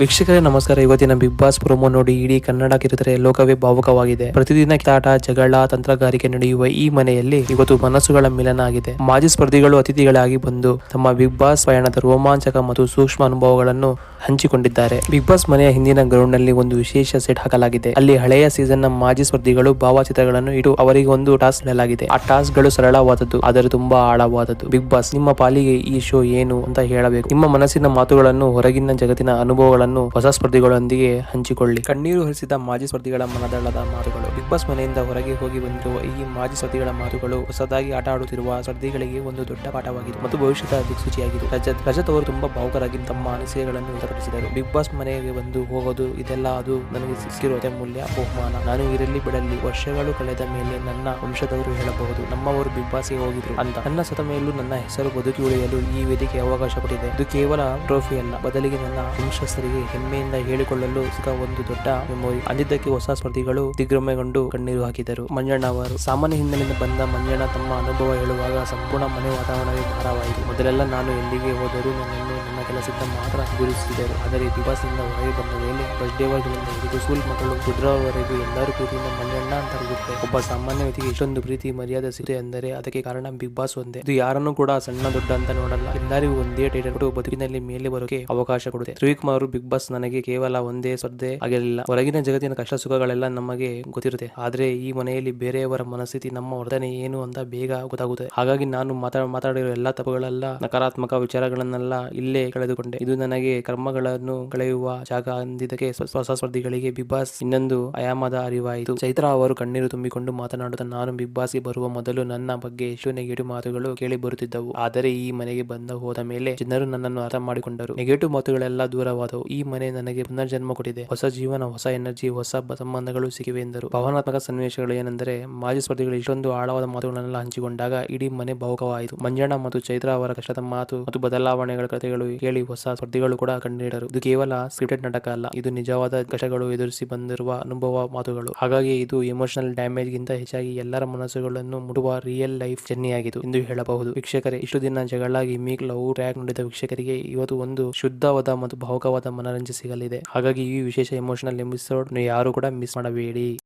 ವೀಕ್ಷಕರೇ ನಮಸ್ಕಾರ. ಇವತ್ತಿನ ಬಿಗ್ ಬಾಸ್ ಪ್ರೊಮೋ ನೋಡಿ ಇಡೀ ಕನ್ನಡ ಕಿರುತೆರೆ ಲೋಕವೇ ಭಾವುಕವಾಗಿದೆ. ಪ್ರತಿದಿನ ಕಿತ್ತಾಟ, ಜಗಳ, ತಂತ್ರಗಾರಿಕೆ ನಡೆಯುವ ಈ ಮನೆಯಲ್ಲಿ ಇವತ್ತು ಮನಸ್ಸುಗಳ ಮಿಲನ ಆಗಿದೆ. ಮಾಜಿ ಸ್ಪರ್ಧಿಗಳು ಅತಿಥಿಗಳಾಗಿ ಬಂದು ತಮ್ಮ ಬಿಗ್ ಬಾಸ್ ಪಯಣದ ರೋಮಾಂಚಕ ಮತ್ತು ಸೂಕ್ಷ್ಮ ಅನುಭವಗಳನ್ನು ಹಂಚಿಕೊಂಡಿದ್ದಾರೆ. ಬಿಗ್ ಬಾಸ್ ಮನೆಯ ಹಿಂದಿನ ಗ್ರೌಂಡ್ ನಲ್ಲಿ ಒಂದು ವಿಶೇಷ ಸೆಟ್ ಹಾಕಲಾಗಿದೆ. ಅಲ್ಲಿ ಹಳೆಯ ಸೀಸನ್ ನ ಮಾಜಿ ಸ್ಪರ್ಧಿಗಳು ಭಾವಚಿತ್ರಗಳನ್ನು ಇಟ್ಟು ಅವರಿಗೆ ಒಂದು ಟಾಸ್ಕ್ ನೀಡಲಾಗಿದೆ. ಆ ಟಾಸ್ಕ್ ಗಳು ಸರಳವಾದದ್ದು ಆದರೆ ತುಂಬಾ ಆಳವಾದದ್ದು. ಬಿಗ್ ಬಾಸ್, ನಿಮ್ಮ ಪಾಲಿಗೆ ಈ ಶೋ ಏನು ಅಂತ ಹೇಳಬೇಕು. ನಿಮ್ಮ ಮನಸ್ಸಿನ ಮಾತುಗಳನ್ನು, ಹೊರಗಿನ ಜಗತ್ತಿನ ಅನುಭವಗಳನ್ನು ಹೊಸ ಸ್ಪರ್ಧಿಗಳೊಂದಿಗೆ ಹಂಚಿಕೊಳ್ಳಿ. ಕಣ್ಣೀರು ಹರಿಸಿದ ಮಾಜಿ ಸ್ಪರ್ಧಿಗಳ ಮನದಳದ ಮಾತುಗಳು. ಬಿಗ್ ಬಾಸ್ ಮನೆಯಿಂದ ಹೊರಗೆ ಹೋಗಿ ಬಂದಿರುವ ಈ ಮಾಜಿ ಸ್ಪರ್ಧಿಗಳ ಮಾತುಗಳು ಹೊಸದಾಗಿ ಆಟ ಆಡುತ್ತಿರುವ ಸ್ಪರ್ಧಿಗಳಿಗೆ ಒಂದು ದೊಡ್ಡ ಪಾಠವಾಗಿದೆ ಮತ್ತು ಭವಿಷ್ಯದ ದಿಕ್ಸೂಚಿಯಾಗಿದೆ. ರಜತ್ ಅವರು ತುಂಬಾ ಭಾವುಕರಾಗಿ ತಮ್ಮ ಅನಿಸಿಕೆಗಳನ್ನು ವ್ಯಕ್ತಪಡಿಸಿದರು. ಬಿಗ್ ಬಾಸ್ ಮನೆಗೆ ಬಂದು ಹೋಗೋದು ಇದೆಲ್ಲ ಅದು ನನಗೆ ಸಿಕ್ಕಿರುವ ಅತ್ಯಮೂಲ್ಯ ಬಹುಮಾನ. ನಾನು ಇರಲಿ ಬಿಡಲಿ, ವರ್ಷಗಳು ಕಳೆದ ಮೇಲೆ ನನ್ನ ವಂಶದವರು ಹೇಳಬಹುದು ನಮ್ಮವರು ಬಿಗ್ ಬಾಸ್ಗೆ ಹೋಗಿದ್ರು ಅಂತ. ನನ್ನ ಸತ ಮೇಲೂ ನನ್ನ ಹೆಸರು ಬದುಕಿ ಉಳಿಯಲು ಈ ವೇದಿಕೆ ಅವಕಾಶ ಕೊಟ್ಟಿದೆ. ಇದು ಕೇವಲ ಟ್ರೋಫಿ ಅಲ್ಲ, ಬದಲಿಗೆ ನನ್ನ ವಂಶಸ್ಥರಿಗೆ ಹೆಮ್ಮೆಯಿಂದ ಹೇಳಿಕೊಳ್ಳಲು ಸಿಕ್ಕ ಒಂದು ದೊಡ್ಡ ಮೆಮೊರಿ ಅಂದಿದ್ದಕ್ಕೆ ಹೊಸ ಸ್ಪರ್ಧಿಗಳು ದಿಗ್ಭ್ರಮೆಗೊಂಡು ಕಣ್ಣೀರು ಹಾಕಿದರು. ಮಂಜಣ್ಣ ಅವರು ಸಾಮಾನ್ಯ ಹಿನ್ನೆಲೆಯಿಂದ ಬಂದ ಮಂಜಣ್ಣ ತಮ್ಮ ಅನುಭವ ಹೇಳುವಾಗ ಸಂಪೂರ್ಣ ಮನೆ ವಾತಾವರಣವೇ ಭಾರವಾಯಿತು. ಮೊದಲೆಲ್ಲ ನಾನು ಎಲ್ಲಿಗೆ ಹೋದರೂ ನನ್ನನ್ನು ನನ್ನ ಕೆಲಸದಿಂದ ಮಾತ್ರ ಗುರುತಿಸಿದರು. ಆದರೆ ಬಿಗ್ ಬಾಸ್ ನಿಂದ ಹೊರಗೆ ಬಂದ ಮೇಲೆ ಫಸ್ಟ್ ಡೇ ಗಳಿಂದ ಹಿಡಿದು ಸ್ಕೂಲ್ ಮಕ್ಕಳು ಕುದ್ರವರೆಗೂ ಎಲ್ಲರೂ ಪ್ರೀತಿಯಿಂದ ಮಂಜಣ್ಣ ಅಂತ ಕರೆಯುತ್ತಾರೆ. ಒಬ್ಬ ಸಾಮಾನ್ಯ ವ್ಯಕ್ತಿಗೆ ಇಷ್ಟೊಂದು ಪ್ರೀತಿ ಮರ್ಯಾದೆ ಸಿಗುತ್ತೆ ಅಂದರೆ ಅದಕ್ಕೆ ಕಾರಣ ಬಿಗ್ ಬಾಸ್ ಒಂದೇ. ಇದು ಯಾರನ್ನು ಕೂಡ ಸಣ್ಣ ದೊಡ್ಡ ಅಂತ ನೋಡಲ್ಲ, ಎಲ್ಲರಿಗೂ ಒಂದೇ ಟೈಟಲ್ ಕೊಟ್ಟು ಬದುಕಿನಲ್ಲಿ ಮೇಲೆ ಬರೋಕೆ ಅವಕಾಶ ಕೊಡುತ್ತೆ. ರವಿಕುಮಾರ್, ಬಿಗ್ ಬಾಸ್ ನನಗೆ ಕೇವಲ ಒಂದೇ ಸ್ಪರ್ಧೆ ಆಗಿರಲಿಲ್ಲ. ಹೊರಗಿನ ಜಗತ್ತಿನ ಕಷ್ಟ ಸುಖಗಳೆಲ್ಲ ನಮಗೆ ಗೊತ್ತಿರುತ್ತೆ, ಆದ್ರೆ ಈ ಮನೆಯಲ್ಲಿ ಬೇರೆಯವರ ಮನಸ್ಥಿತಿ, ನಮ್ಮ ವರ್ತನೆ ಏನು ಅಂತ ಬೇಗ ಗೊತ್ತಾಗುತ್ತೆ. ಹಾಗಾಗಿ ನಾನು ಮಾತಾಡಿರೋ ಎಲ್ಲಾ ತಪ್ಪುಗಳೆಲ್ಲ, ನಕಾರಾತ್ಮಕ ವಿಚಾರಗಳನ್ನೆಲ್ಲ ಇಲ್ಲೇ ಕಳೆದುಕೊಂಡೆ. ಇದು ನನಗೆ ಕರ್ಮಗಳನ್ನು ಕಳೆಯುವ ಜಾಗ ಅಂದಿದ್ದಕ್ಕೆ ಹೊಸ ಸ್ಪರ್ಧಿಗಳಿಗೆ ಬಿಗ್ ಬಾಸ್ ಇನ್ನೊಂದು ಆಯಾಮದ ಅರಿವಾಯಿತು. ಚೈತ್ರಾ ಅವರು ಕಣ್ಣೀರು ತುಂಬಿಕೊಂಡು ಮಾತನಾಡುತ್ತಾ, ನಾನು ಬಿಗ್ ಬಾಸ್ಗೆ ಬರುವ ಮೊದಲು ನನ್ನ ಬಗ್ಗೆ ಎಷ್ಟು ನೆಗೆಟಿವ್ ಮಾತುಗಳು ಕೇಳಿ ಬರುತ್ತಿದ್ದವು. ಆದರೆ ಈ ಮನೆಗೆ ಹೋದ ಮೇಲೆ ಜನರು ನನ್ನನ್ನು ಅರ್ಥ ಮಾಡಿಕೊಂಡರು. ನೆಗೆಟಿವ್ ಮಾತುಗಳೆಲ್ಲ ದೂರವಾದವು. ಈ ಮನೆ ನನಗೆ ಪುನರ್ಜನ್ಮ ಕೊಟ್ಟಿದೆ. ಹೊಸ ಜೀವನ, ಹೊಸ ಎನರ್ಜಿ, ಹೊಸ ಸಂಬಂಧಗಳು ಸಿಕ್ಕಿವೆ ಎಂದರು. ಭಾವನಾತ್ಮಕ ಸನ್ನಿವೇಶಗಳು ಏನೆಂದರೆ, ಮಾಜಿ ಸ್ಪರ್ಧಿಗಳು ಇಷ್ಟೊಂದು ಆಳವಾದ ಮಾತುಗಳನ್ನೆಲ್ಲ ಹಂಚಿಕೊಂಡಾಗ ಇಡೀ ಮನೆ ಭಾವುಕವಾಯಿತು. ಮಂಜಣ್ಣ ಮತ್ತು ಚೈತ್ರಾ ಅವರ ಕಷ್ಟದ ಮಾತು ಮತ್ತು ಬದಲಾವಣೆಗಳ ಕಥೆಗಳು ಕೇಳಿ ಹೊಸ ಸ್ಪರ್ಧಿಗಳು ಕೂಡ ಕಣ್ಣೀಡರು. ಇದು ಕೇವಲ ಸ್ಕ್ರಿಪ್ಟೆಡ್ ನಾಟಕ ಅಲ್ಲ, ಇದು ನಿಜವಾದ ಕಷ್ಟಗಳು ಎದುರಿಸಿ ಬಂದಿರುವ ಅನುಭವ ಮಾತುಗಳು. ಹಾಗಾಗಿ ಇದು ಎಮೋಷನಲ್ ಡ್ಯಾಮೇಜ್ ಗಿಂತ ಹೆಚ್ಚಾಗಿ ಎಲ್ಲರ ಮನಸ್ಸುಗಳನ್ನು ಮುಡುವ ರಿಯಲ್ ಲೈಫ್ ಜರ್ನಿಯಾಗಿತ್ತು ಎಂದು ಹೇಳಬಹುದು. ವೀಕ್ಷಕರೇ, ಇಷ್ಟು ದಿನ ಜಗಳ, ಗಿಮಿಕ್, ಲವ್ ಟ್ರ್ಯಾಕ್ ನೋಡಿದ ವೀಕ್ಷಕರಿಗೆ ಇವತ್ತು ಒಂದು ಶುದ್ಧವಾದ ಮತ್ತು ಭಾವುಕವಾದ ಮನರಂಜನೆ ಸಿಗಲಿದೆ. ಹಾಗಾಗಿ ಈ ವಿಶೇಷ ಎಮೋಷನಲ್ ಎಪಿಸೋಡ್ ಯಾರು ಕೂಡ ಮಿಸ್ ಮಾಡಬೇಡಿ.